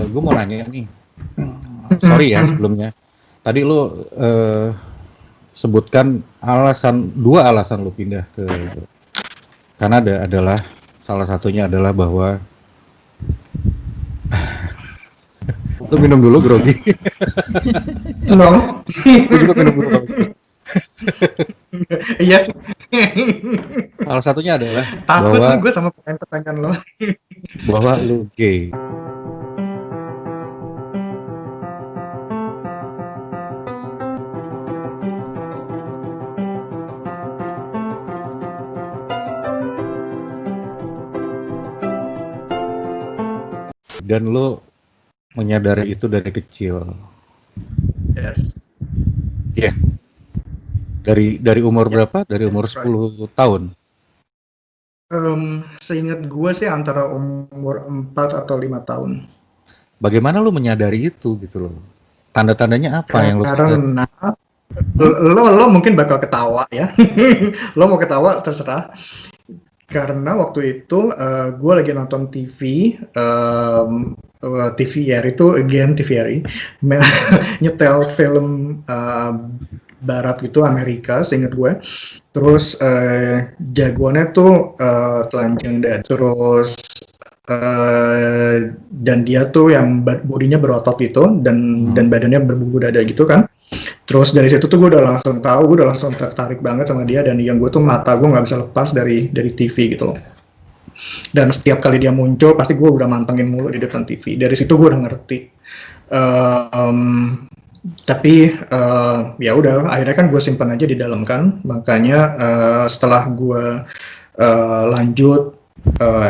gue mau nanya nih. Sorry ya sebelumnya. Tadi lu sebutkan dua alasan lu pindah ke Kanada adalah salah satunya adalah bahwa lu minum dulu grogi. Halo. Gue juga minum dulu kalau gitu. Iya sih. Salah satunya adalah Takut bahwa nih gue sama pertanyaan lo. lu gay. Dan lu menyadari itu dari kecil. Yes. Iya. Yeah. Dari umur Yeah. berapa? Dari umur That's right. 10 tahun. Seingat gue sih antara umur 4 atau 5 tahun. Bagaimana lu menyadari itu gitu loh? Tanda-tandanya apa yang lu sadari? Karena lo mungkin bakal ketawa ya. Lo mau ketawa terserah. Karena waktu itu gue lagi nonton TV, TVRI itu again TVRI nyetel film barat itu Amerika, seingat gue. Terus jagoannya tuh telanjang dada. Terus dan dia tuh yang bodinya berotot itu dan badannya berbumbu dada gitu kan. Terus dari situ tuh gue udah langsung tahu, gue udah langsung tertarik banget sama dia, dan yang gue tuh mata gue nggak bisa lepas dari TV gitu loh. Dan setiap kali dia muncul pasti gue udah mantengin mulu di depan TV. Dari situ gue udah ngerti. Tapi ya udah, akhirnya kan gue simpan aja di dalam kan. Makanya setelah gue lanjut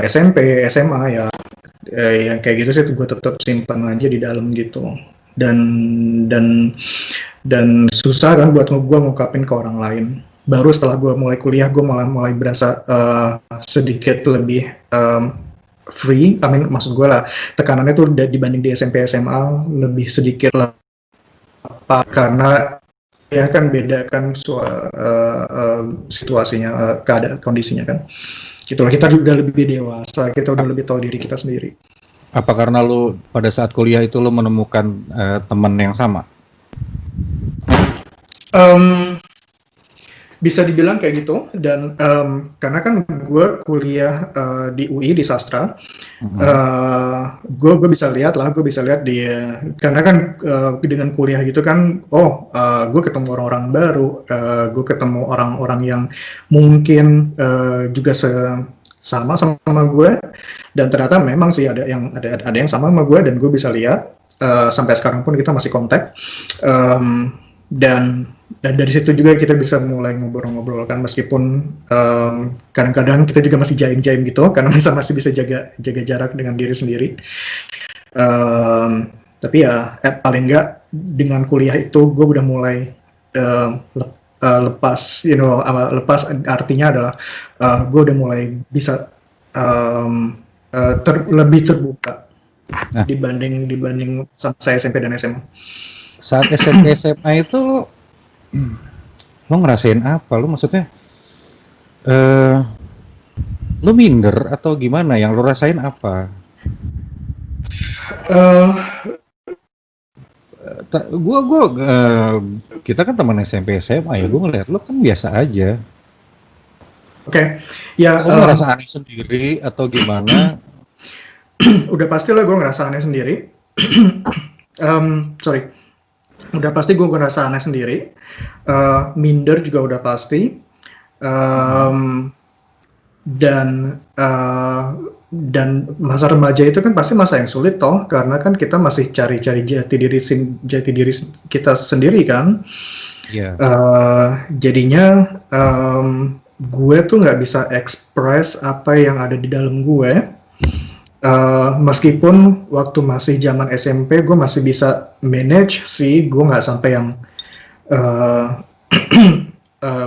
SMP, SMA ya, yang kayak gitu sih gue tetap simpan aja di dalam gitu. Dan susah kan buat gue ngungkapin ke orang lain. Baru setelah gue mulai kuliah, gue mulai berasa sedikit lebih free. Maksud gue lah, tekanannya tuh dibanding di SMP SMA lebih sedikit lah. Karena ya kan beda kan situasinya, keadaan kondisinya kan. Itulah, kita udah lebih dewasa, kita udah lebih tahu diri kita sendiri. Apa karena lu pada saat kuliah itu lu menemukan teman yang sama? Bisa dibilang kayak gitu. Dan karena kan gue kuliah di UI di sastra, gue bisa lihat di, karena kan dengan kuliah gitu kan, gue ketemu orang-orang baru, gue ketemu orang-orang yang mungkin juga sama gue, dan ternyata memang sih ada yang sama gue, dan gue bisa lihat sampai sekarang pun kita masih kontak. Dan dari situ juga kita bisa mulai ngobrol-ngobrol kan, meskipun kadang-kadang kita juga masih jaim-jaim gitu karena masih bisa jaga jarak dengan diri sendiri. Tapi ya paling enggak dengan kuliah itu gue udah mulai lepas, lepas artinya adalah gue udah mulai bisa lebih terbuka dibanding sama saya SMP dan SMA. Saat SMP SMA itu lo ngerasain apa? Lo maksudnya lo minder atau gimana? Yang lo rasain apa? Kita kan teman SMP SMA ya. Gue ngeliat lo kan biasa aja. Oke, ya. Lo ngerasa aneh sendiri atau gimana? Udah pasti lah gue ngerasa aneh sendiri. Udah pasti gue ngerasa aneh sendiri. Minder juga udah pasti. Dan masa remaja itu kan pasti masa yang sulit toh, karena kan kita masih cari-cari jati diri kita sendiri kan. Iya. Jadinya gue tuh nggak bisa express apa yang ada di dalam gue. Meskipun waktu masih zaman SMP gue masih bisa manage sih, gue nggak sampai yang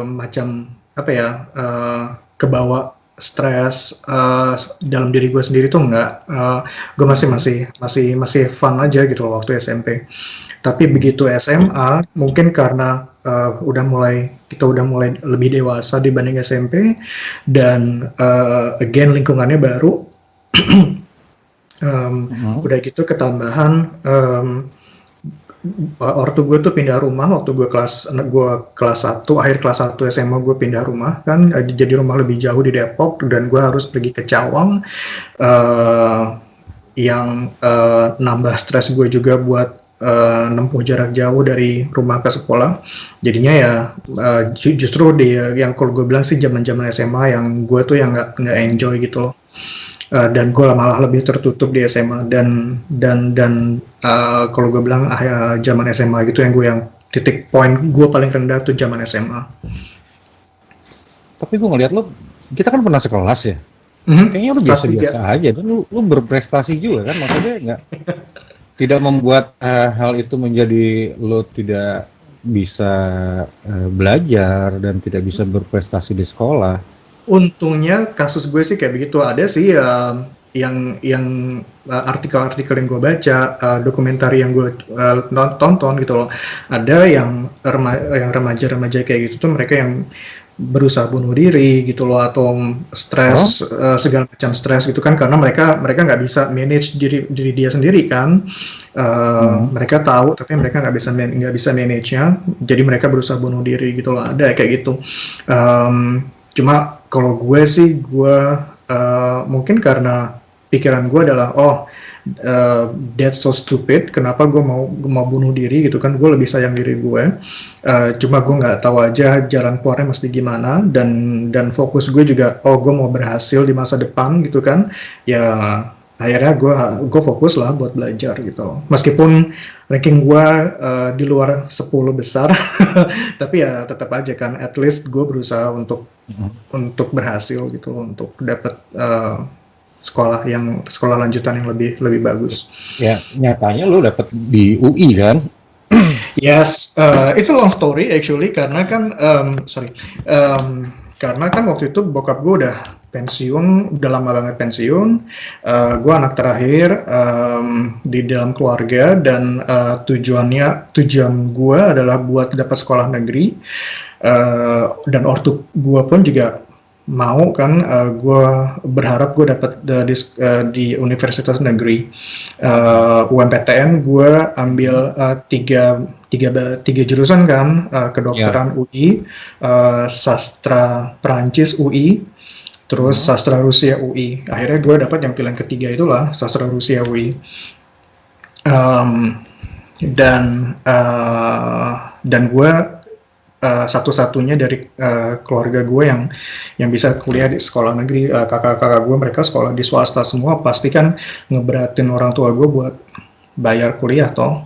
macam apa ya, kebawa stres dalam diri gue sendiri tuh enggak. Gue masih fun aja gitu loh waktu SMP. Tapi begitu SMA, mungkin karena kita udah mulai lebih dewasa dibanding SMP, dan again lingkungannya baru. Udah gitu ketambahan, ortu gue tuh pindah rumah waktu gue kelas 1, akhir kelas 1 SMA gue pindah rumah kan, jadi rumah lebih jauh di Depok dan gue harus pergi ke Cawang, eh, yang nambah stres gue juga buat nempuh jarak jauh dari rumah ke sekolah. Jadinya ya justru yang kalau gue bilang sih zaman-zaman SMA yang gue tuh yang nggak enjoy gitu loh. Dan gue malah lebih tertutup di SMA dan kalau gue bilang zaman SMA gitu yang titik poin gue paling rendah tuh zaman SMA. Tapi gue ngeliat lo, kita kan pernah sekelas ya. Kayaknya lo Kelas 3. biasa-biasa aja dan lu berprestasi juga kan, maksudnya nggak tidak membuat hal itu menjadi lo tidak bisa belajar dan tidak bisa berprestasi di sekolah. Untungnya kasus gue sih kayak begitu. Ada sih yang artikel-artikel yang gue baca, dokumenter yang gue tonton gitu loh. Ada yang remaja-remaja kayak gitu tuh mereka yang berusaha bunuh diri gitu loh, atau stres, segala macam stres gitu kan, karena mereka nggak bisa manage diri dia sendiri kan. Mereka tahu tapi mereka nggak bisa manage-nya, jadi mereka berusaha bunuh diri gitu loh, ada kayak gitu. Cuma kalau gue sih mungkin karena pikiran gue adalah that's so stupid, kenapa gue mau bunuh diri gitu kan, gue lebih sayang diri gue. Cuma gue nggak tahu aja jalan keluarnya mesti gimana, dan fokus gue juga gue mau berhasil di masa depan gitu kan. Ya akhirnya gue fokus lah buat belajar gitu, meskipun ranking gue di luar 10 besar tapi ya tetap aja kan, at least gue berusaha untuk berhasil gitu, untuk dapat sekolah lanjutan yang lebih bagus. Ya nyatanya lo dapet di UI kan. Yes, it's a long story actually, karena kan karena kan waktu itu bokap gue udah pensiun, udah lama banget pensiun. Gue anak terakhir di dalam keluarga, dan tujuan gue adalah buat dapat sekolah negeri, dan ortu gue pun juga mau kan. Gue berharap gue dapat di universitas negeri. UMPTN gue ambil tiga jurusan kan, kedokteran UI, sastra Perancis UI, terus sastra Rusia UI. Akhirnya gue dapat yang pilihan ketiga itulah sastra Rusia UI. Dan gue satu-satunya dari keluarga gue yang bisa kuliah di sekolah negeri. Kakak-kakak gue mereka sekolah di swasta semua, pasti kan ngeberatin orang tua gue buat bayar kuliah toh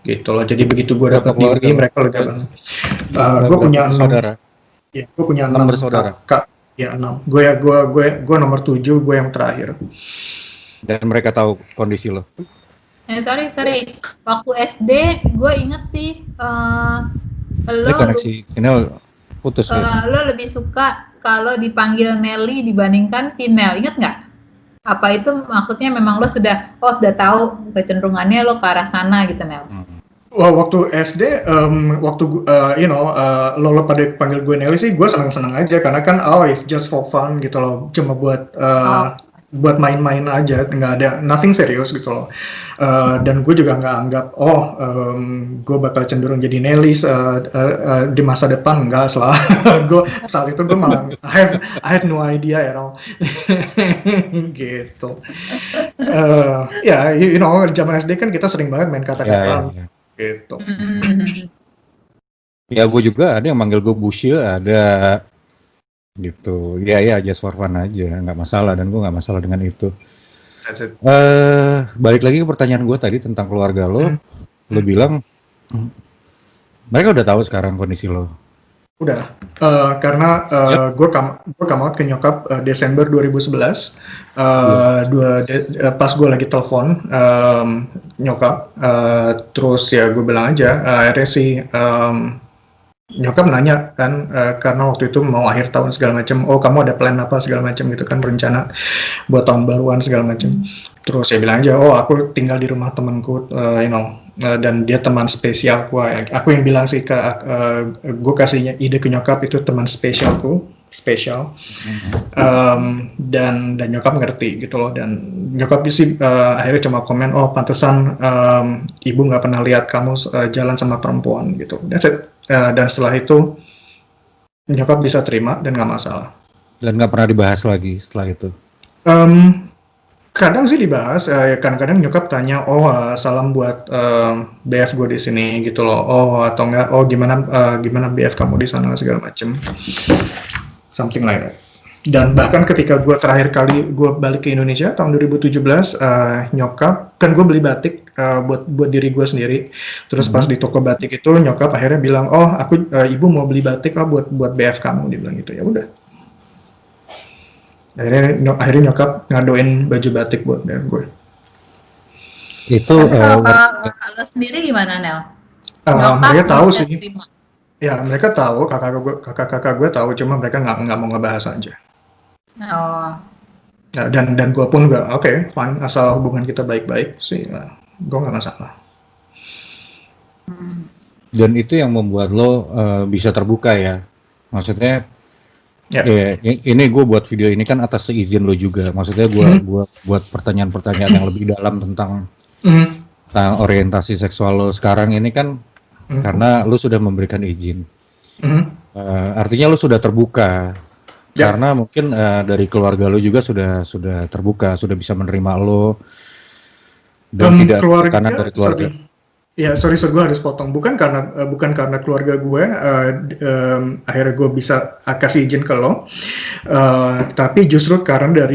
gitu loh. Jadi begitu gue dapat di UI, mereka lega banget. Gue punya 6 saudara. Ya, gue punya 6 bersaudara. Kakak. Ya 6. Gue nomor 7, gue yang terakhir. Dan mereka tahu kondisi lo. Sorry. Waktu SD gue inget sih, lo koneksi sinyal putus. Lo lebih suka kalau dipanggil Nelly dibandingkan Vinel, inget nggak? Apa itu maksudnya memang lo sudah tahu kecenderungannya lo ke arah sana gitu, Nel? Waktu SD, lo pada panggil gue Nelly sih, gue senang-senang aja, karena kan it's just for fun gitu loh, cuma buat main-main aja, nggak ada nothing serius gitu loh. Dan gue juga nggak anggap gue bakal cenderung jadi Nelly di masa depan, enggak lah. Gue saat itu gue malah I have no idea at all. Gitu. Zaman SD kan kita sering banget main kata-kata. Gitu. Ya gue juga ada yang manggil gue Bushe, ada gitu. Ya just for fun aja, nggak masalah, dan gue nggak masalah dengan itu. Balik lagi ke pertanyaan gue tadi tentang keluarga lo. Lo bilang mereka udah tahu sekarang kondisi lo. Udah, karena gue come out ke nyokap Desember 2011. Pas gue lagi telepon nyokap, terus ya gue bilang aja, akhirnya sih nyokap nanya kan, karena waktu itu mau akhir tahun segala macam, kamu ada plan apa segala macam gitu kan, rencana buat tahun baruan segala macam. Terus saya bilang aja, aku tinggal di rumah temanku, dan dia teman spesial gue. Aku yang bilang sih gue kasihnya ide ke nyokap, itu teman spesialku, spesial. Mhm. Dan nyokap ngerti gitu loh, dan nyokap sih akhirnya cuma komen, oh pantesan ibu nggak pernah lihat kamu jalan sama perempuan gitu. That's it. Dan setelah itu nyokap bisa terima dan nggak masalah. Dan nggak pernah dibahas lagi setelah itu. Em, Kadang sih dibahas, kadang-kadang nyokap tanya, oh salam buat BF gue di sini gitu loh, oh atau enggak, oh gimana BF kamu di sana segala macem, something like that. Dan bahkan ketika gue terakhir kali gue balik ke Indonesia tahun 2017, nyokap kan gue beli batik buat diri gue sendiri. Terus pas di toko batik itu nyokap akhirnya bilang, oh ibu mau beli batik lah buat BF kamu, dia bilang gitu. Ya udah. Akhirnya nyokap ngadoin baju batik buat BF gue. Itu Tapi kalau lo sendiri gimana, Nel? Nyokap Mereka tahu bisa sih. terima. Ya mereka tahu, kakak-kakak gue tahu, cuma mereka nggak mau ngebahas aja. Oh, Ya, dan gue pun nggak, oke, fine, asal hubungan kita baik-baik sih, gue nggak masalah. dan itu yang membuat lo bisa terbuka ya. Maksudnya Ya. ini gue buat video ini kan atas seizin lo juga. Maksudnya gue buat pertanyaan-pertanyaan yang lebih dalam tentang orientasi seksual lo sekarang ini kan karena lo sudah memberikan izin. Artinya lo sudah terbuka. Ya. Karena mungkin dari keluarga lo juga sudah terbuka, sudah bisa menerima lo dan tidak ada tekanan dari keluarga. Sorry, gue harus potong. Bukan karena keluarga gue akhirnya gue bisa kasih izin ke lo, tapi justru karena dari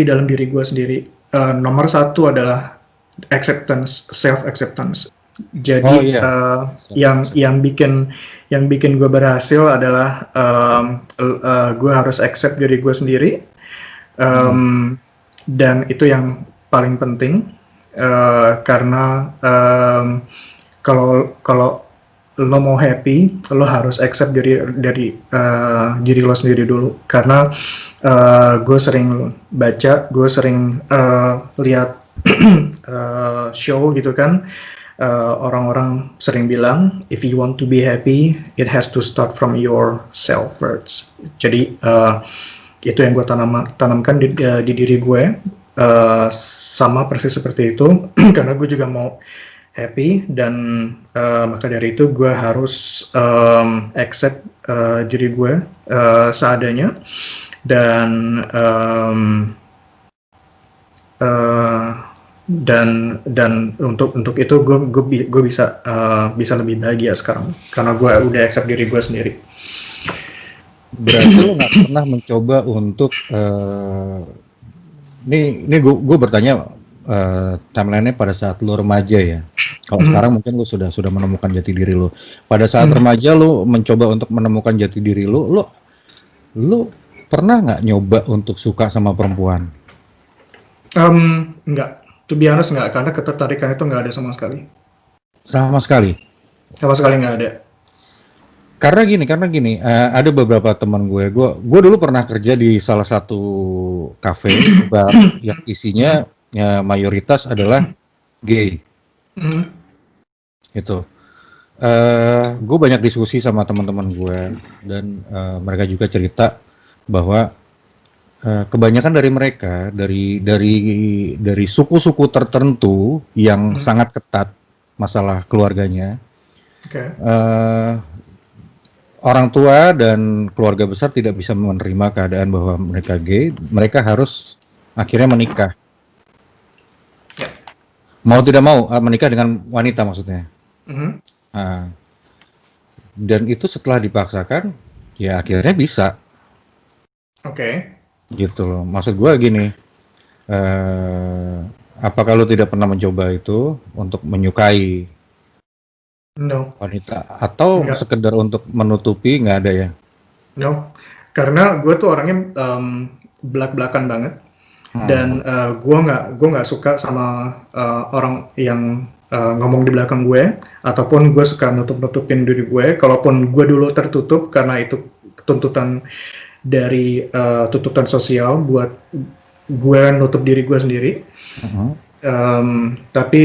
dalam diri gue sendiri. Nomor satu adalah acceptance, self acceptance. Jadi yang bikin gue berhasil adalah gue harus accept diri gue sendiri, dan itu yang paling penting. Karena kalau lo mau happy, lo harus accept dari diri lo sendiri dulu. Karena gue sering baca, gue sering lihat show gitu kan, orang-orang sering bilang, if you want to be happy, it has to start from yourself first. Jadi itu yang gue tanamkan di diri gue. Sama persis seperti itu karena gue juga mau happy, dan maka dari itu gue harus accept diri gue seadanya, dan untuk itu gue bisa lebih bahagia sekarang karena gue udah accept diri gue sendiri. Berarti lo nggak pernah mencoba untuk ini gue bertanya timeline-nya pada saat lo remaja ya. Kalau sekarang mungkin lo sudah menemukan jati diri lo. Pada saat remaja lo mencoba untuk menemukan jati diri lo pernah nggak nyoba untuk suka sama perempuan? Enggak. To be honest enggak, karena ketertarikan itu nggak ada sama sekali. Sama sekali? Sama sekali nggak ada. Karena gini, ada beberapa teman gue dulu pernah kerja di salah satu kafe bar yang isinya mayoritas adalah gay. Itu. Gue banyak diskusi sama teman-teman gue, dan mereka juga cerita bahwa kebanyakan dari mereka dari suku-suku tertentu yang sangat ketat masalah keluarganya. Okay. Orang tua dan keluarga besar tidak bisa menerima keadaan bahwa mereka gay, mereka harus akhirnya menikah. Mau tidak mau menikah dengan wanita maksudnya. Dan itu setelah dipaksakan, ya akhirnya bisa. Oke. Gitu loh. Maksud gue gini, apakah lo tidak pernah mencoba itu untuk menyukai wanita, atau enggak. sekedar untuk menutupi, nggak ada ya? No, karena gue tuh orangnya belak-belakan banget, dan gue nggak suka sama orang yang ngomong di belakang gue, ataupun gue suka nutup-nutupin diri gue. Kalaupun gue dulu tertutup karena itu tuntutan dari tuntutan sosial buat gue nutup diri gue sendiri. Tapi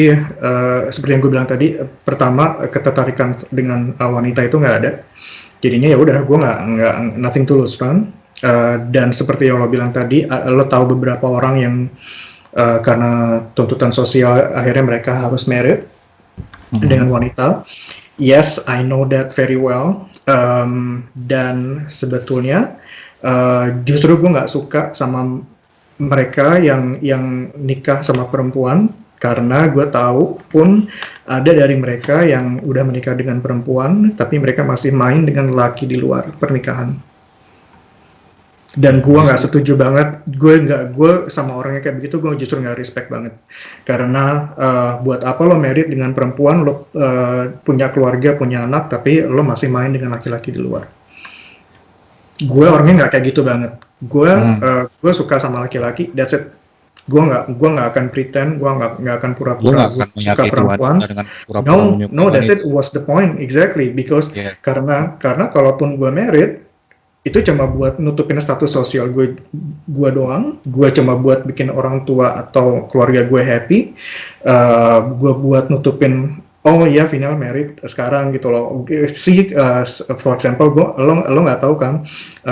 seperti yang gue bilang tadi, pertama ketertarikan dengan wanita itu nggak ada. Jadinya ya udah, gue nggak nothing to lose kan. Dan seperti yang lo bilang tadi, lo tahu beberapa orang yang karena tuntutan sosial akhirnya mereka harus married dengan wanita. Yes, I know that very well. Dan sebetulnya justru gue nggak suka sama mereka yang nikah sama perempuan, karena gue tahu pun ada dari mereka yang udah menikah dengan perempuan tapi mereka masih main dengan laki di luar pernikahan. Dan gue nggak setuju banget. Gue sama orangnya kayak begitu, gue justru nggak respect banget. Karena buat apa lo married dengan perempuan, lo punya keluarga, punya anak, tapi lo masih main dengan laki-laki di luar. Gue orangnya nggak kayak gitu banget. Gue suka sama laki-laki, that's it. Gue nggak akan pretend, gue nggak akan pura-pura gue suka perempuan. No, that's it. Was the point exactly, because karena kalaupun gue married itu cuma buat nutupin status sosial gue doang. Gue cuma buat bikin orang tua atau keluarga gue happy. Gue buat nutupin, oh ya final married sekarang gitu loh. For example, lo nggak tahu kan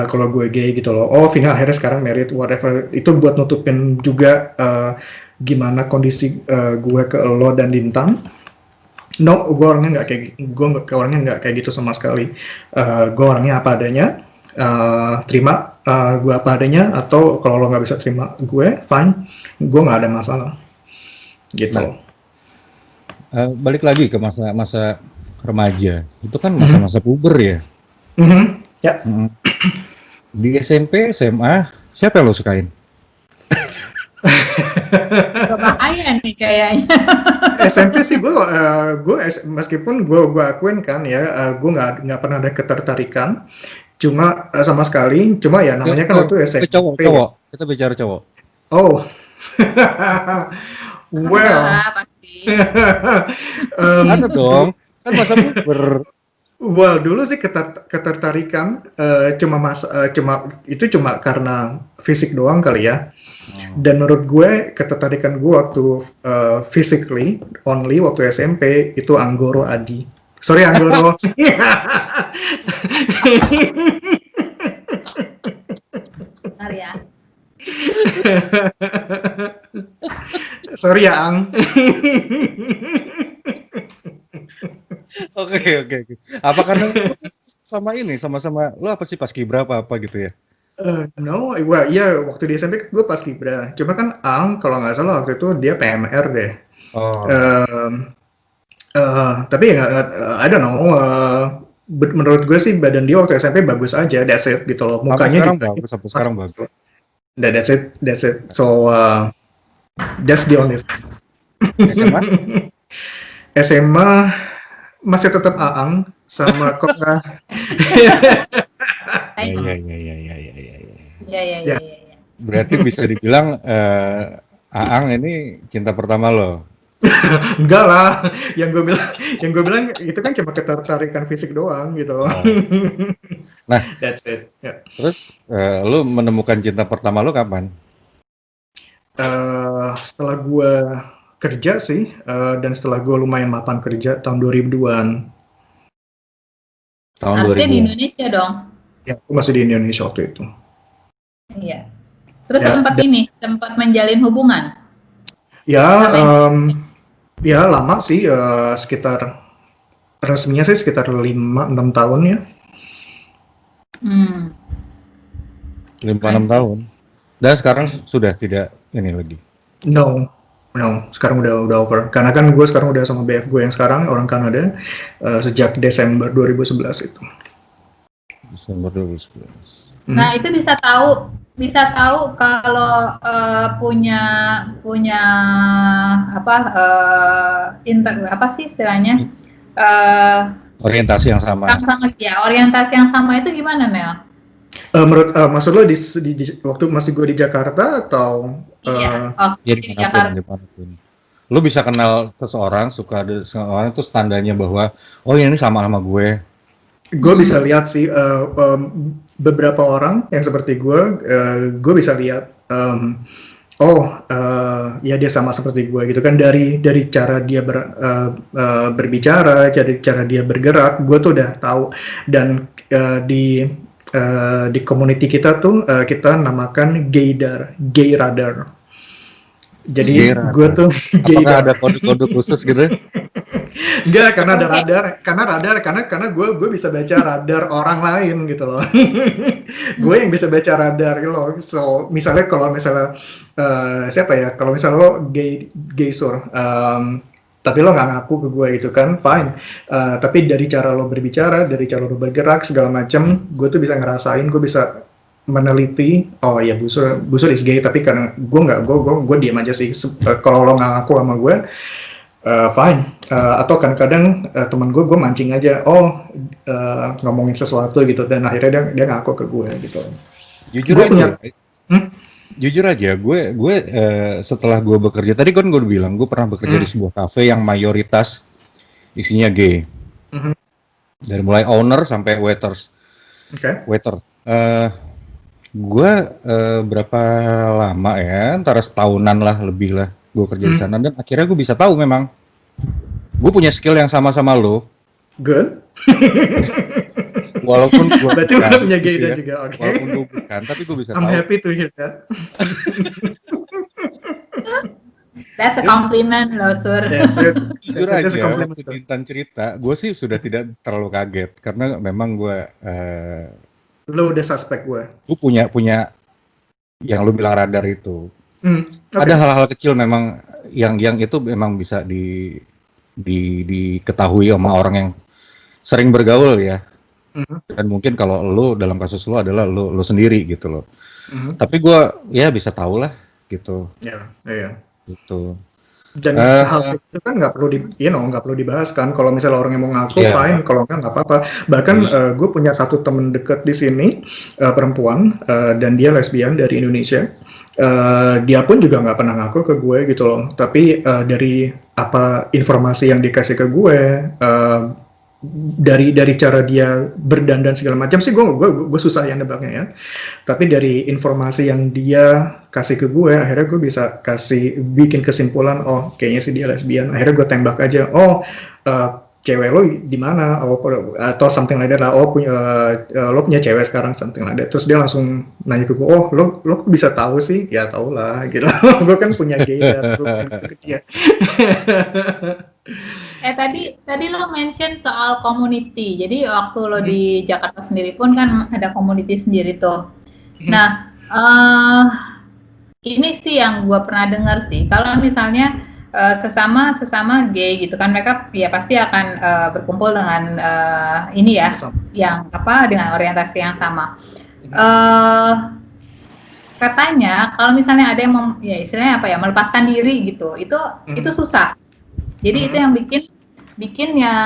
kalau gue gay gitu loh. Oh final akhirnya sekarang married, whatever. Itu buat nutupin juga gimana kondisi gue ke lo dan Lintang. No, gue orangnya nggak kayak gitu sama sekali. Gue orangnya apa adanya. Terima gue apa adanya, atau kalau lo nggak bisa terima gue, fine, gue nggak ada masalah gitu. Balik lagi ke masa remaja, itu kan masa-masa puber ya. Ya. Di SMP, SMA, siapa yang lo sukain? Bahaya nih kayaknya. SMP sih gue meskipun gue akuin kan ya, gue nggak pernah ada ketertarikan, cuma sama sekali. Cuma ya namanya kan waktu SMP. Cowok. Kita bicara cowok. Oh. Well. Pasti. Ada dong. Kan masa puber. Well, dulu sih ketertarikan cuma karena fisik doang kali ya. Dan menurut gue ketertarikan gue waktu physically only waktu SMP itu Anggoro Adi. Sorry Anggoro. Bentar ya. Sorry ya Ang. Oke. Apa karena sama-sama lo apa sih paskibra apa gitu ya? No, iya waktu di SMP gue paskibra. Cuma kan Ang kalau nggak salah waktu itu dia PMR deh. Oh. Tapi ya I don't know. Menurut gue sih badan dia waktu SMP bagus aja, that's it gitu loh. Mukanya sampai sekarang bagus. That's it. So that's the only thing. SMA masih tetap Aang sama kok nggak. Iya. Berarti bisa dibilang Aang ini cinta pertama lo. Enggak lah, yang gue bilang itu kan cuma ketertarikan fisik doang gitu loh. Nah, that's it. Yeah. Terus lo menemukan cinta pertama lo kapan? Setelah gue kerja sih, dan setelah gue lumayan mapan kerja tahun 2002-an. Tahun 2000. Di Indonesia dong? Ya, aku masih di Indonesia waktu itu. Iya. Terus sempat menjalin hubungan? Ya, ya lama sih, sekitar resminya sih sekitar 5-6 tahun ya. 5-6 tahun. Dan sekarang sudah tidak ini lagi. No, sekarang udah over. Karena kan gue sekarang udah sama BF gue yang sekarang orang Kanada sejak Desember 2011 itu. Desember 2011. Nah itu bisa tahu kalau punya apa sih istilahnya orientasi yang sama. Orientasi yang sama itu gimana Nel? Maksud lo di waktu masih gue di Jakarta atau? Di Jakarta. Lo bisa kenal seseorang, suka ada seseorang itu tandanya bahwa oh ini sama gue. Gue bisa lihat sih beberapa orang yang seperti gue bisa lihat Ya dia sama seperti gue gitu kan, dari cara dia berbicara, cara dia bergerak, gue tuh udah tahu. Dan di community kita tuh kita namakan gay radar. Jadi Gay gue radar. tuh Apakah gaydar. ada kode-kode khusus gitu? Enggak, karena ada Oke. radar, karena gue bisa baca radar orang lain gitu loh. Gue yang bisa baca radar gitu loh. So misalnya kalau misalnya siapa ya, kalau misalnya lo gay sur, tapi lo nggak ngaku ke gue gitu kan, fine. Tapi dari cara lo berbicara, dari cara lo bergerak segala macam, gue tuh bisa ngerasain, gue bisa meneliti. Oh ya, busur is gay, tapi karena gue diam aja sih. Kalau lo nggak ngaku sama gue, fine. Atau kadang-kadang teman gue mancing aja, ngomongin sesuatu gitu, dan akhirnya dia ngaku ke gue gitu. Jujur Gue aja, punya, jujur aja, gue setelah gue bekerja, tadi kan gue udah bilang, gue pernah bekerja di sebuah kafe yang mayoritas isinya gay. Mhm. Dari mulai owner sampai waiters. Oke. Waiter. Gue berapa lama ya, antara setahunan lah, lebih lah, gue kerja di sana, dan akhirnya gue bisa tahu memang gue punya skill yang sama-sama lo, Good. walaupun gue Berarti bukan, udah punya gitu gay ya. juga, oke. Walaupun gue bukan, tapi gue bisa I'm tahu. happy to hear that. That's a compliment loh, Sur. That's it. Jujur That's a aja, compliment. waktu Jintan cerita, gue sih sudah tidak terlalu kaget, karena memang gue Lo udah suspek gue. punya yang lu bilang radar itu. Okay. Ada hal-hal kecil memang yang itu memang bisa diketahui sama orang yang sering bergaul ya. Dan mungkin kalau lu dalam kasus lu adalah lu sendiri gitu loh. Tapi gue ya bisa tahu lah gitu. Iya. Gitu. Dan hal itu kan nggak perlu dibahas kan. Kalau misalnya orang yang mau ngaku, fine. Kalau nggak apa-apa. Bahkan gue punya satu temen deket di sini, perempuan, dan dia lesbian dari Indonesia. Dia pun juga nggak pernah ngaku ke gue gitu loh. Tapi dari apa informasi yang dikasih ke gue, dari cara dia berdandan segala macam sih, gue susah ya nebaknya ya. Tapi dari informasi yang dia kasih ke gue, akhirnya gue bisa bikin kesimpulan, oh kayaknya sih dia lesbian. Akhirnya gue tembak aja, cewek lo di mana, atau something like that lah, lo punya cewek sekarang, something like that. Terus dia langsung nanya ke gue, lo bisa tahu sih? Ya tau lah gitu. Gue kan punya gaydar, gue punya ke dia. Tadi lo mention soal community. Jadi waktu lo di Jakarta sendiri pun kan ada community sendiri tuh. Nah, ini sih yang gue pernah dengar sih. Kalau misalnya sesama gay gitu kan, mereka ya pasti akan berkumpul dengan ini ya, yang apa, dengan orientasi yang sama. Katanya kalau misalnya ada yang ya istilahnya apa ya, melepaskan diri gitu, itu susah. Jadi itu yang bikin ya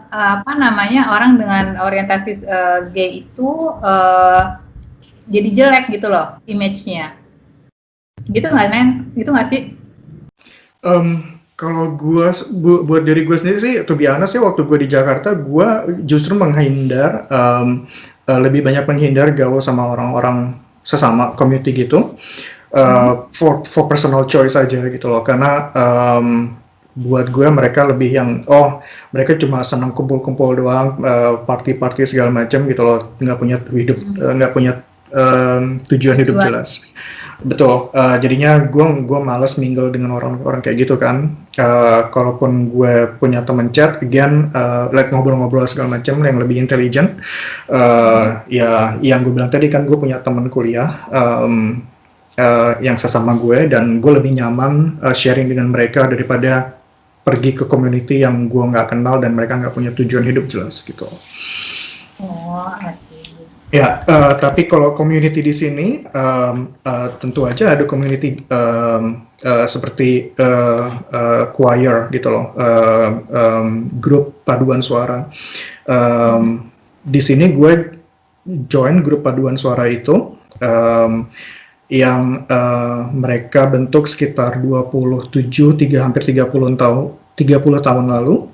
apa namanya, orang dengan orientasi gay itu jadi jelek gitu loh image-nya. Gitu nggak, Nen? Gitu nggak sih? Kalau gue, buat diri gue sendiri sih, to be honest sih, waktu gue di Jakarta, gue justru menghindar, lebih banyak menghindar gaul sama orang-orang sesama community gitu, for personal choice aja gitu loh, karena buat gue mereka lebih yang mereka cuma senang kumpul-kumpul doang, party segala macam gitu loh, nggak punya tujuan hidup jelas. Betul, jadinya gue males mingle dengan orang-orang kayak gitu kan. Kalaupun gue punya temen chat, again, like ngobrol-ngobrol segala macam yang lebih intelijen. Ya, yang gue bilang tadi kan, gue punya temen kuliah yang sesama gue, dan gue lebih nyaman sharing dengan mereka daripada pergi ke community yang gue nggak kenal dan mereka nggak punya tujuan hidup jelas gitu. Asik. Ya, tapi kalau community di sini, tentu aja ada community seperti choir gitu loh, grup paduan suara. Di sini gue join grup paduan suara itu, yang mereka bentuk sekitar 30 tahun lalu,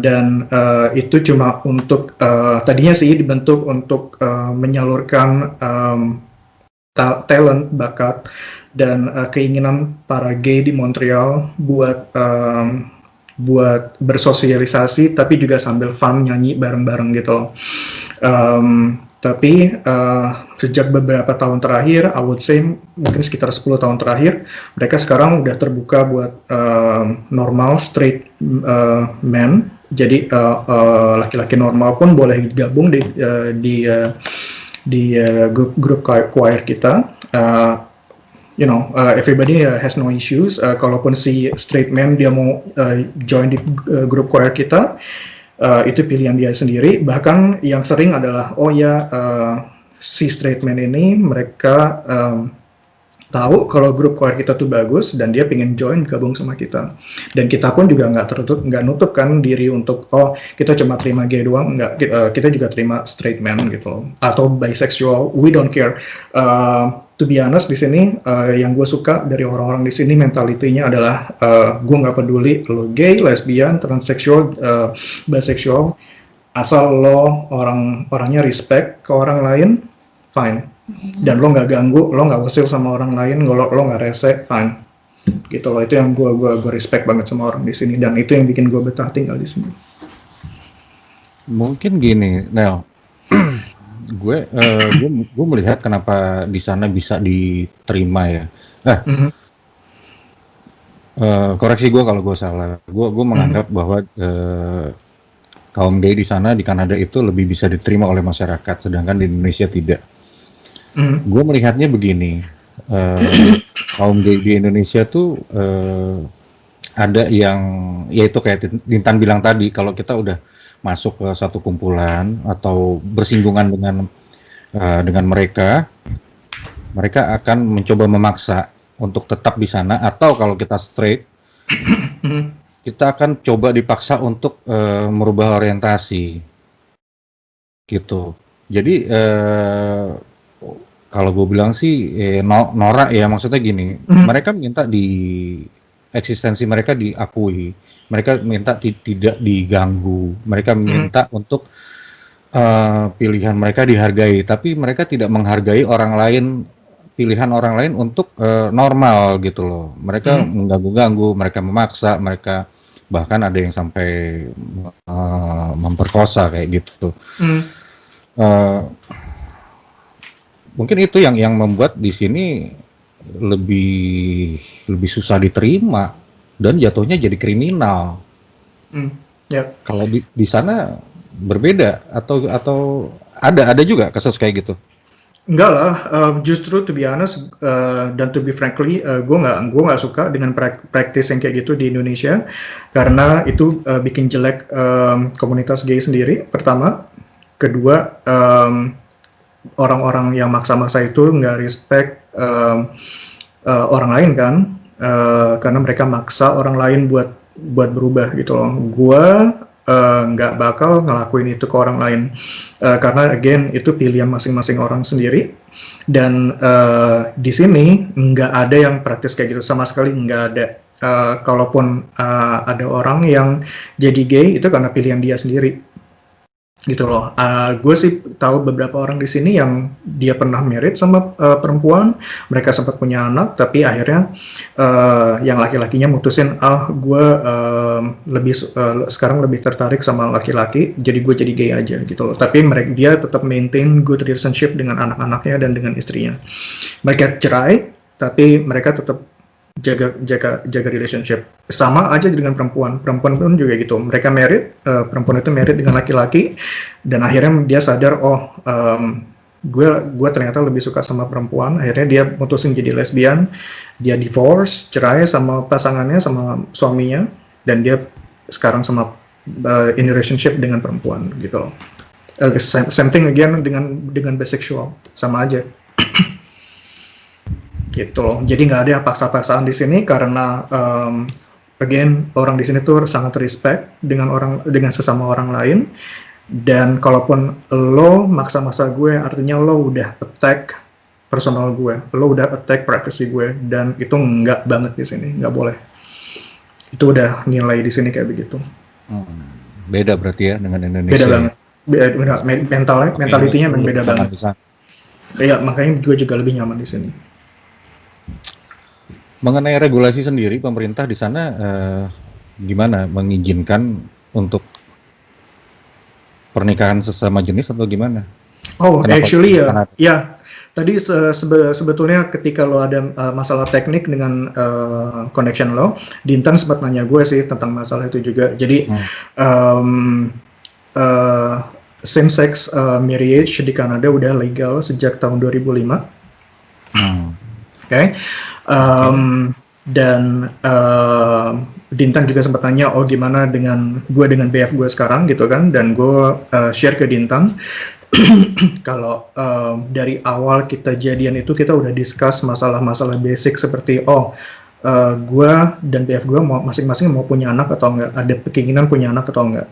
dan itu cuma untuk tadinya sih dibentuk untuk menyalurkan talent, bakat dan keinginan para gay di Montreal buat bersosialisasi tapi juga sambil fun nyanyi bareng-bareng gitu loh. Tapi sejak beberapa tahun terakhir, I would say mungkin sekitar 10 tahun terakhir, mereka sekarang udah terbuka buat normal straight men. Jadi laki-laki normal pun boleh gabung di grup choir kita. Everybody has no issues. Kalaupun si straight man dia mau join di grup choir kita, itu pilihan dia sendiri. Bahkan yang sering adalah, si straight man ini mereka tahu kalau grup choir kita tuh bagus dan dia pengen join gabung sama kita. Dan kita pun juga nggak nutup kan diri untuk kita cuma terima gay doang, nggak, kita juga terima straight man gitu loh, atau bisexual, we don't care. To be honest di sini yang gue suka dari orang-orang di sini mentalitinya adalah gue nggak peduli lo gay, lesbian, transseksual, bisexual, asal lo orangnya respect ke orang lain, fine. Dan lo nggak ganggu, lo nggak usil sama orang lain, lo nggak rese, fine. Gitu loh, itu yang gue respect banget sama orang di sini, dan itu yang bikin gue betah tinggal di sini. Mungkin gini, Nel, gue melihat kenapa di sana bisa diterima ya. Koreksi gue kalau gue salah. Gue menganggap bahwa kaum gay di sana di Kanada itu lebih bisa diterima oleh masyarakat, sedangkan di Indonesia tidak. Gue melihatnya begini, kaum gay di Indonesia tuh ada yang, yaitu kayak Dintan bilang tadi, kalau kita udah masuk ke satu kumpulan atau bersinggungan dengan mereka akan mencoba memaksa untuk tetap di sana, atau kalau kita straight, kita akan coba dipaksa untuk merubah orientasi, gitu. Jadi kalau gue bilang sih norak ya, maksudnya gini, mereka minta eksistensi mereka diakui, mereka minta tidak diganggu, mereka minta untuk pilihan mereka dihargai, tapi mereka tidak menghargai pilihan orang lain untuk normal gitu loh. Mereka mengganggu-ganggu, mereka memaksa, mereka bahkan ada yang sampai memperkosa kayak gitu. Mungkin itu yang membuat di sini lebih susah diterima dan jatuhnya jadi kriminal. Kalau di sana berbeda atau ada juga kasus kayak gitu? Enggak lah, justru to be honest dan to be frankly, gue nggak suka dengan praktis yang kayak gitu di Indonesia, karena itu bikin jelek komunitas gay sendiri. Pertama, kedua, orang-orang yang maksa-maksa itu nggak respect orang lain kan, karena mereka maksa orang lain buat berubah gitu loh. Gua nggak bakal ngelakuin itu ke orang lain, karena again itu pilihan masing-masing orang sendiri. Dan di sini nggak ada yang praktis kayak gitu, sama sekali nggak ada. Kalaupun ada orang yang jadi gay itu karena pilihan dia sendiri gitu loh. Gue sih tahu beberapa orang di sini yang dia pernah married sama perempuan, mereka sempat punya anak, tapi akhirnya yang laki-lakinya mutusin, gue sekarang lebih tertarik sama laki-laki, jadi gue jadi gay aja gitu loh. Tapi dia tetap maintain good relationship dengan anak-anaknya dan dengan istrinya. Mereka cerai, tapi mereka tetap jaga relationship. Sama aja dengan perempuan pun juga gitu, mereka married, perempuan itu married dengan laki-laki, dan akhirnya dia sadar, gue ternyata lebih suka sama perempuan. Akhirnya dia mutusin jadi lesbian, dia divorce, cerai sama pasangannya, sama suaminya, dan dia sekarang sama in relationship dengan perempuan gitu. Same thing again dengan bisexual, sama aja. Gitu loh. Jadi nggak ada yang paksa-paksaan di sini, karena again orang di sini tuh sangat respect dengan sesama orang lain. Dan kalaupun lo maksa-maksa gue, artinya lo udah attack personal gue, lo udah attack privacy gue, dan itu nggak banget di sini, nggak boleh. Itu udah nilai di sini kayak begitu. Beda berarti ya dengan Indonesia. Beda banget. Mentalitinya memang beda banget. Iya, makanya gue juga lebih nyaman di sini. mengenai regulasi sendiri, pemerintah di sana gimana mengizinkan untuk pernikahan sesama jenis atau gimana? Oh, Kenapa actually ya, Kanada? ya. Tadi sebetulnya ketika lo ada masalah teknik dengan connection lo, Dintan sempat nanya gue sih tentang masalah itu juga. Jadi Hmm. um, same sex marriage di Kanada udah legal sejak tahun 2005. Hmm. Oke. Dan Dintan juga sempat tanya, oh gimana dengan gue dengan BF gue sekarang gitu kan, dan gue share ke Dintan kalau dari awal kita jadian itu kita udah discuss masalah-masalah basic seperti gue dan BF gue masing-masing mau punya anak atau enggak, ada keinginan punya anak atau enggak.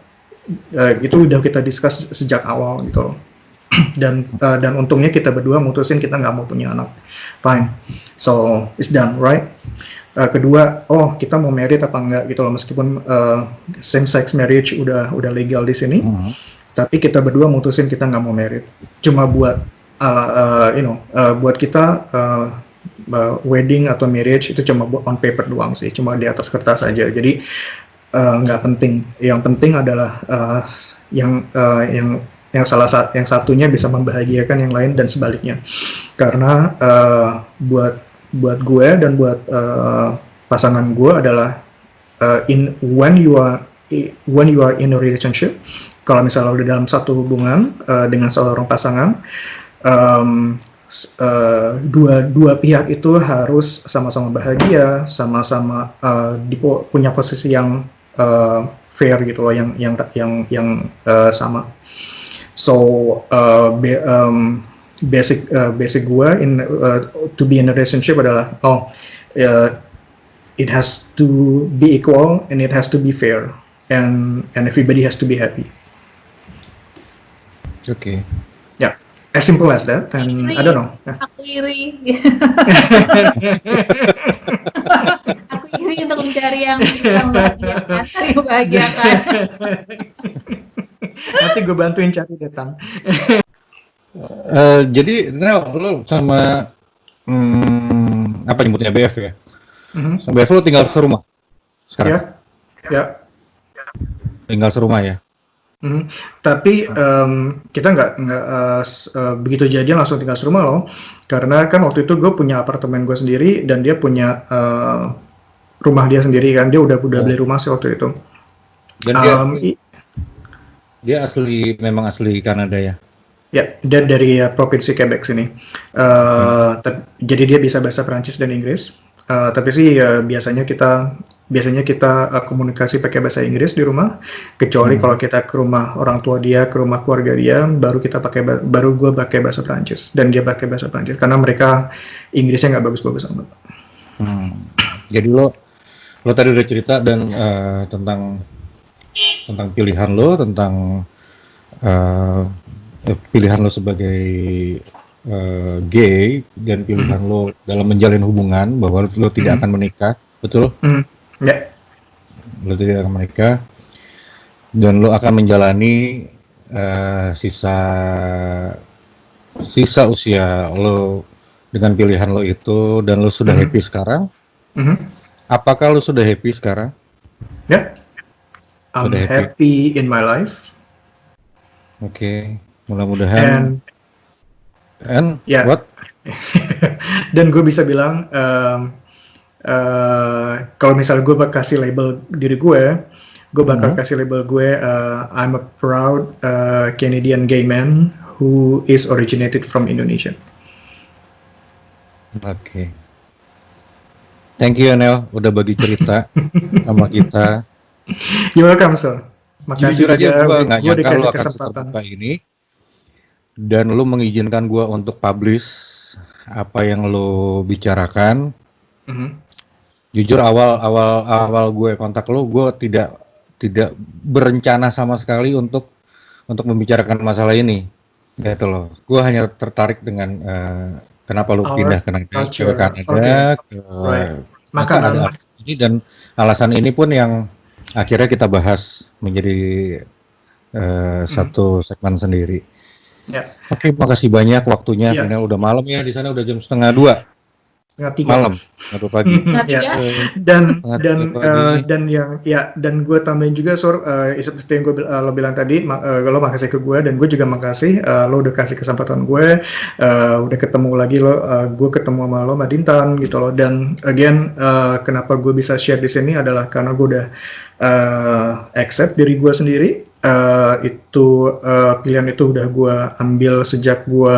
Itu udah kita discuss sejak awal gitu loh. Dan untungnya kita berdua mutusin kita nggak mau punya anak. Fine, so it's done, right? Kedua, kita mau married apa enggak gitu loh, meskipun same sex marriage udah legal di sini. Tapi kita berdua mutusin kita nggak mau married. Cuma buat, buat kita wedding atau marriage itu cuma on paper doang sih, cuma di atas kertas aja. Jadi nggak penting. Yang penting adalah yang satunya bisa membahagiakan yang lain dan sebaliknya. Karena buat gue dan buat pasangan gue adalah when you are in a relationship. Kalau misalnya udah dalam satu hubungan dengan seorang pasangan, dua pihak itu harus sama-sama bahagia, sama-sama punya posisi yang fair gitu loh, yang sama. So basic gue to be in a relationship adalah it has to be equal and it has to be fair and everybody has to be happy. Oke. Yeah, as simple as that. And I don't know. Aku iri. Aku iri untuk mencari yang membahagiakan. Nanti gue bantuin cari datang. Jadi lo sama apa nyebutnya BF ya? Sama BF lo tinggal serumah sekarang? Ya. Tinggal serumah ya? Tapi kita nggak begitu jadian langsung tinggal serumah loh, karena kan waktu itu gue punya apartemen gue sendiri dan dia punya rumah dia sendiri kan, dia udah beli rumah sih waktu itu. Dan dia memang asli Kanada ya? Ya, dia dari provinsi Quebec sini. Jadi dia bisa bahasa Perancis dan Inggris. Tapi sih biasanya kita komunikasi pakai bahasa Inggris di rumah, kecuali kalau kita ke rumah orang tua dia, ke rumah keluarga dia, baru gue pakai bahasa Perancis dan dia pakai bahasa Perancis karena mereka Inggrisnya nggak bagus-bagus amat. Jadi lo tadi udah cerita dan tentang pilihan lo, tentang pilihan lo sebagai gay dan pilihan lo dalam menjalin hubungan bahwa lo tidak akan menikah, betul? Ya. Lo tidak akan menikah dan lo akan menjalani sisa usia lo dengan pilihan lo itu, dan lo sudah happy sekarang. Apakah lo sudah happy sekarang? Ya. I'm happy in my life. Oke. Mudah-mudahan. And yeah. What? Dan gue bisa bilang kalau misalnya gue bakal kasih label diri gue bakal kasih label gue I'm a proud Canadian gay man who is originated from Indonesia. Oke. Thank you Nel, udah bagi cerita sama kita. You're welcome, sir. Makasih jujur aja gue nggak nyangka dikasih lo akan kesempatan seterbuka ini dan lo mengizinkan gue untuk publish apa yang lo bicarakan. Jujur awal gue kontak lo, gue tidak berencana sama sekali untuk membicarakan masalah ini, gitu loh. Gue hanya tertarik dengan kenapa lo pindah ke Kanada, makanan alasan ini, dan alasan ini pun yang akhirnya kita bahas menjadi satu segmen sendiri. Oke, makasih banyak waktunya. Udah malam ya di sana, udah jam 1:30. setengah tiga. Malam atau pagi. Setengah Ya. tiga. dan Setengah dan tiga pagi. dan yang ya dan gue tambahin juga seperti yang lo bilang tadi, lo makasih ke gue dan gue juga makasih lo udah kasih kesempatan gue, udah ketemu lagi gue ketemu sama lo Madintan gitu loh. Dan again, kenapa gue bisa share di sini adalah karena gue udah accept diri gue sendiri. Itu pilihan itu udah gue ambil sejak gue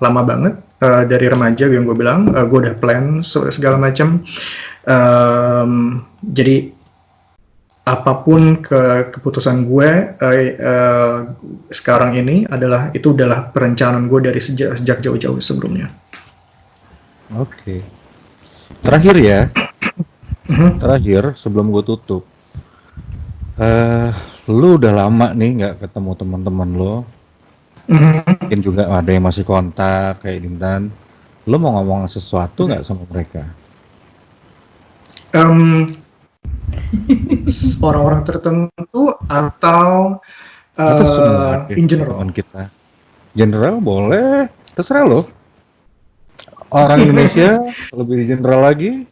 lama banget. Dari remaja yang gue bilang, gue udah plan segala macam. Jadi apapun keputusan gue sekarang ini adalah perencanaan gue dari sejak jauh-jauh sebelumnya. Oke. Terakhir ya. Terakhir sebelum gue tutup. Lu udah lama nih nggak ketemu teman-teman lo. Mungkin juga ada yang masih kontak kayak Dintan. Lo mau ngomong sesuatu nggak sama mereka? Orang-orang tertentu atau semua in general? teman kita. General boleh, terserah lo. Orang Indonesia lebih general lagi.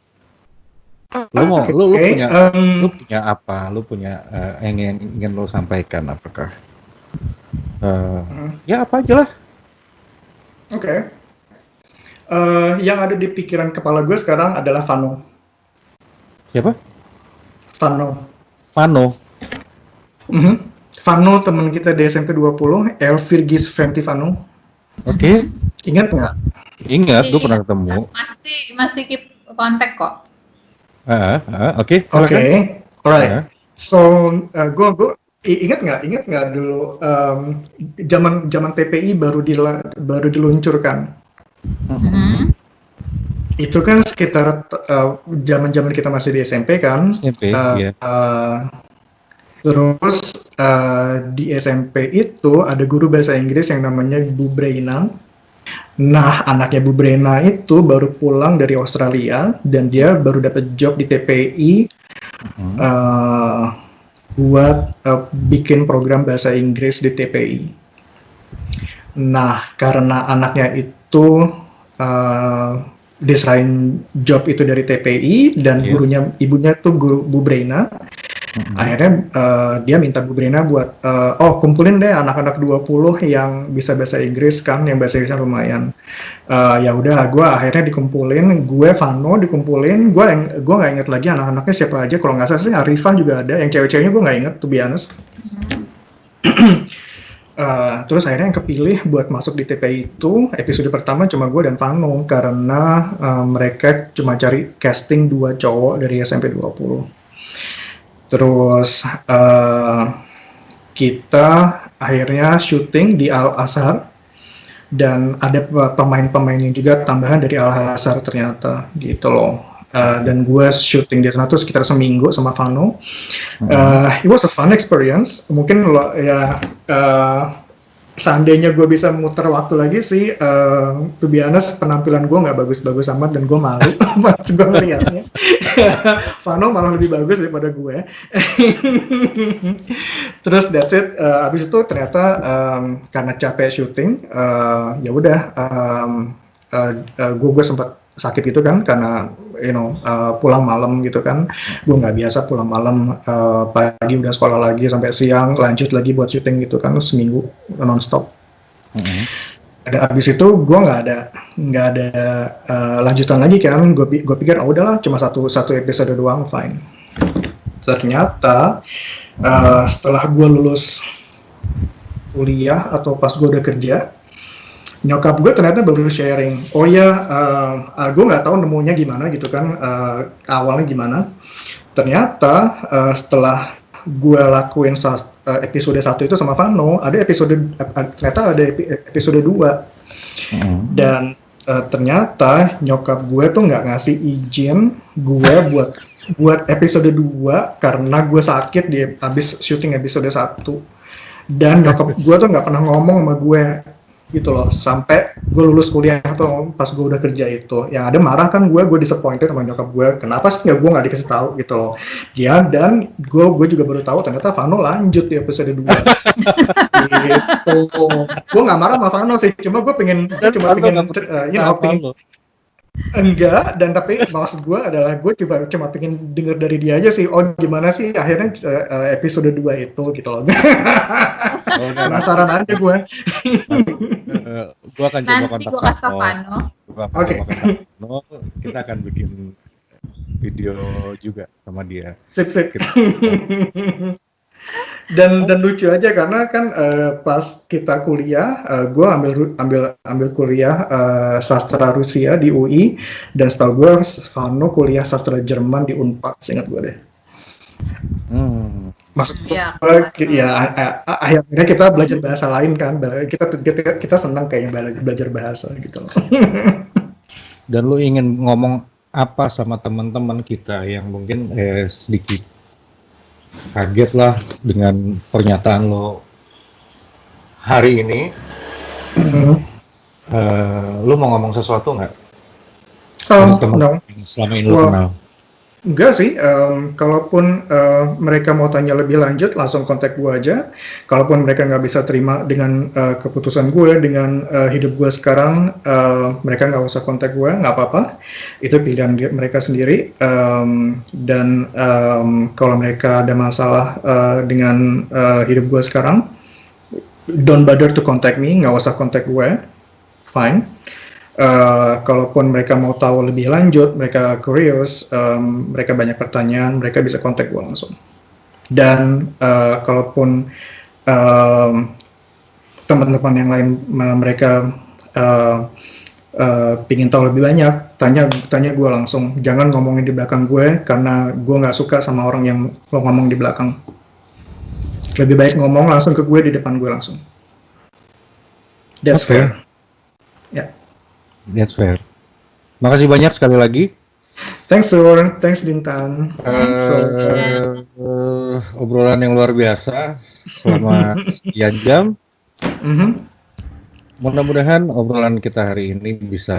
Lu punya apa? Lu punya yang ingin lo sampaikan? Apakah ya apa aja lah. Oke. Yang ada di pikiran kepala gue sekarang adalah Vano. Siapa? Vano. Vano teman kita di SMP 20, Elvirgis Ventivano. Oke. Ingat nggak? Ingat, gue pernah ketemu. Masih keep kontak kok. Oke. Alright. So, gue ingat nggak dulu zaman TPI baru diluncurkan. Itu kan sekitar zaman kita masih di SMP kan. SMP, iya. Terus di SMP itu ada guru bahasa Inggris yang namanya Bu Breina. Nah, anaknya Bu Breina itu baru pulang dari Australia dan dia baru dapat job di TPI buat bikin program bahasa Inggris di TPI. Nah, karena anaknya itu diserahin job itu dari TPI dan ibunya tuh guru Bu Breina. Akhirnya dia minta Bu Breina buat kumpulin deh anak-anak 20 yang bisa bahasa Inggris kan, yang bahasa Inggrisnya lumayan. Ya udah, gue akhirnya dikumpulin, Vano dikumpulin, gue nggak inget lagi anak-anaknya siapa aja. Kalau nggak salah sih Arifah juga ada, yang cewek-ceweknya gue nggak inget, to be honest. Terus akhirnya yang kepilih buat masuk di TPI itu episode pertama cuma gue dan Vano karena mereka cuma cari casting 2 cowok dari SMP 20. Terus kita akhirnya syuting di Al-Azhar dan ada pemain-pemain yang juga tambahan dari Al-Azhar ternyata gitu loh. Dan gue syuting di sana tuh sekitar seminggu sama Vano. It was a fun experience. Mungkin seandainya gue bisa muter waktu lagi sih, to be honest, penampilan gue nggak bagus-bagus amat dan gue malu pas gue melihatnya. Vano malah lebih bagus daripada gue. Terus that's it. Abis itu ternyata karena capek syuting, ya udah, gue sempat sakit gitu kan karena pulang malam gitu kan. Gue nggak biasa pulang malam, pagi udah sekolah lagi sampai siang lanjut lagi buat syuting gitu kan, seminggu nonstop. Dan abis itu gue nggak ada lanjutan lagi kan. Gue pikir udahlah cuma satu episode doang, fine. Ternyata setelah gue lulus kuliah atau pas gue udah kerja, nyokap gue ternyata baru sharing, gue nggak tahu nemunya gimana gitu kan, awalnya gimana. Ternyata setelah gue lakuin episode 1 itu sama Vano, ternyata ada episode 2. Dan ternyata nyokap gue tuh nggak ngasih izin gue buat episode 2 karena gue sakit habis syuting episode 1. Dan nyokap gue tuh nggak pernah ngomong sama gue gitu loh, sampai gue lulus kuliah atau pas gue udah kerja itu. Yang ada marah kan gue disappointed sama nyokap gue, kenapa sih gue nggak dikasih tahu gitu loh. Dan gue juga baru tahu ternyata Vano lanjut di episode 2. Gitu. Gue nggak marah sama Vano sih, cuma gue pengen Enggak, dan tapi maksud gue adalah gue cuma pengen denger dari dia aja sih, oh gimana sih akhirnya episode 2 itu gitu loh. Oh, udah Penasaran aja gue. gua akan coba Nanti kontak gue kasih tau Vano. Vano. Gua akan Oke. coba kontak Vano. Kita akan bikin video juga sama dia. Sip. Kita- Dan lucu aja karena kan pas kita kuliah, gue ambil kuliah sastra Rusia di UI, dan setahu gue Vano kuliah sastra Jerman di Unpad, seingat gue deh. Maksud gue, Iya. ya akhirnya kita belajar bahasa lain kan, kita senang kayak belajar bahasa gitu loh. Dan lu ingin ngomong apa sama teman-teman kita yang mungkin sedikit kaget lah dengan pernyataan lo hari ini? Lu mau ngomong sesuatu nggak? No. Selama ini lu kenal. Enggak sih, kalaupun mereka mau tanya lebih lanjut, langsung kontak gue aja. Kalaupun mereka nggak bisa terima dengan keputusan gue, dengan hidup gue sekarang, mereka nggak usah kontak gue, nggak apa-apa. Itu pilihan mereka sendiri. Dan kalau mereka ada masalah dengan hidup gue sekarang, don't bother to contact me, nggak usah kontak gue, fine. Kalaupun mereka mau tahu lebih lanjut, mereka curious, mereka banyak pertanyaan, mereka bisa kontak gue langsung. Dan kalaupun teman-teman yang lain mereka pingin tahu lebih banyak, tanya gue langsung. Jangan ngomongin di belakang gue, karena gue nggak suka sama orang yang ngomong di belakang. Lebih baik ngomong langsung ke gue di depan gue langsung. That's fair. Ya. That's fair. Makasih banyak sekali lagi. Thanks Sur, thanks Dintan. Obrolan yang luar biasa selama sekian jam. Mudah-mudahan obrolan kita hari ini bisa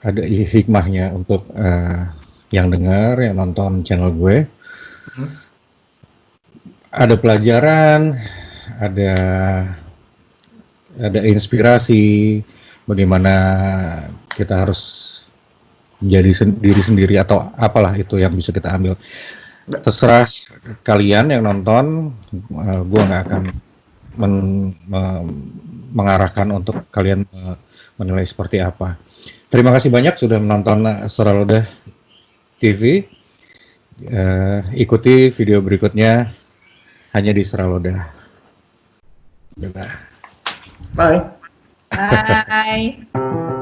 ada hikmahnya untuk yang dengar, yang nonton channel gue. Ada pelajaran, ada inspirasi. Bagaimana kita harus menjadi diri sendiri atau apalah itu yang bisa kita ambil. Terserah kalian yang nonton, gue nggak akan mengarahkan untuk kalian menilai seperti apa. Terima kasih banyak sudah menonton Seralodah TV. Ikuti video berikutnya hanya di Seralodah. Bye. Bye.